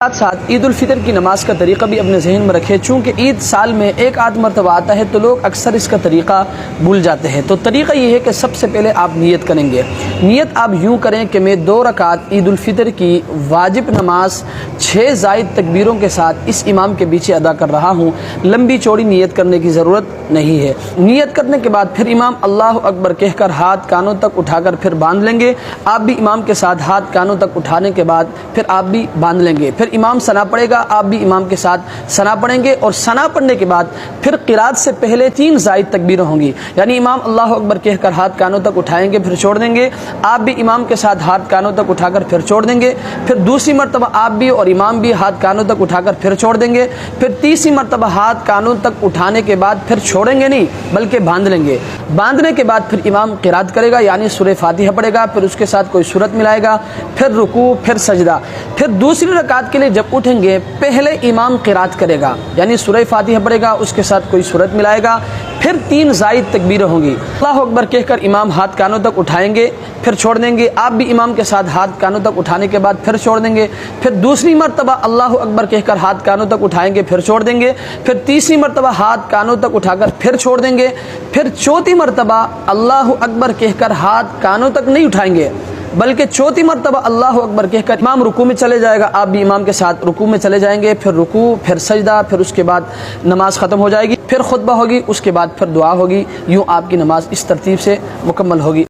ساتھ ساتھ عید الفطر کی نماز کا طریقہ بھی اپنے ذہن میں رکھے، چونکہ عید سال میں ایک آدھ مرتبہ آتا ہے تو لوگ اکثر اس کا طریقہ بھول جاتے ہیں۔ تو طریقہ یہ ہے کہ سب سے پہلے آپ نیت کریں گے۔ نیت آپ یوں کریں کہ میں 2 رکعت عید الفطر کی واجب نماز 6 زائد تکبیروں کے ساتھ اس امام کے پیچھے ادا کر رہا ہوں۔ لمبی چوڑی نیت کرنے کی ضرورت نہیں ہے۔ نیت کرنے کے بعد پھر امام اللہ اکبر کہہ کر ہاتھ کانوں تک اٹھا کر پھر باندھ لیں گے۔ آپ بھی امام کے ساتھ ہاتھ کانوں تک اٹھانے کے بعد پھر آپ بھی باندھ لیں گے۔ پھر امام ثنا پڑھے گا، آپ بھی امام کے ساتھ ثنا پڑھیں گے، اور ثنا پڑھنے کے بعد پھر قرات سے پہلے 3 زائد تکبیریں ہوں گی، یعنی امام اللہ اکبر کہہ کر ہاتھ کانوں تک اٹھائیں گے پھر چھوڑ دیں گے، آپ بھی امام کے ساتھ ہاتھ کانوں تک اٹھا کر پھر چھوڑ دیں گے، پھر دوسری مرتبہ آپ بھی اور امام بھی ہاتھ کانوں تک اٹھا کر پھر چھوڑ دیں گے، پھر تیسری مرتبہ ہاتھ کانوں تک اٹھانے کے بعد پھر چھوڑیں گے نہیں بلکہ باندھ لیں گے۔ باندھنے کے بعد پھر امام قرات کرے گا، یعنی سورہ فاتحہ پڑھے گا، پھر اس کے ساتھ کوئی سورت ملائے گا، پھر رکوع، پھر سجدہ۔ پھر دوسری رکعت کے لیے جب اٹھیں گے پہلے امام قرات کرے گا، یعنی سورہ فاتحہ پڑھے گا، اس کے ساتھ کوئی سورت ملائے گا، پھر 3 زائد تکبیریں ہوں گی۔ اللہ اکبر کہہ کر امام ہاتھ کانوں تک اٹھائیں گے پھر چھوڑ دیں گے، آپ بھی امام کے ساتھ ہاتھ کانوں تک اٹھانے کے بعد پھر چھوڑ دیں گے، پھر دوسری مرتبہ اللہ اکبر کہہ کر ہاتھ کانوں تک اٹھائیں گے پھر چھوڑ دیں گے، پھر تیسری مرتبہ ہاتھ کانوں تک اٹھا کر پھر چھوڑ دیں گے، پھر چوتھی مرتبہ اللہ اکبر کہہ کر ہاتھ کانوں تک نہیں اٹھائیں گے بلکہ چوتھی مرتبہ اللہ اکبر کہہ کر امام رکوع میں چلے جائے گا، آپ بھی امام کے ساتھ رکوع میں چلے جائیں گے، پھر رکوع، پھر سجدہ، پھر اس کے بعد نماز ختم ہو جائے گی، پھر خطبہ ہوگی، اس کے بعد پھر دعا ہوگی۔ یوں آپ کی نماز اس ترتیب سے مکمل ہوگی۔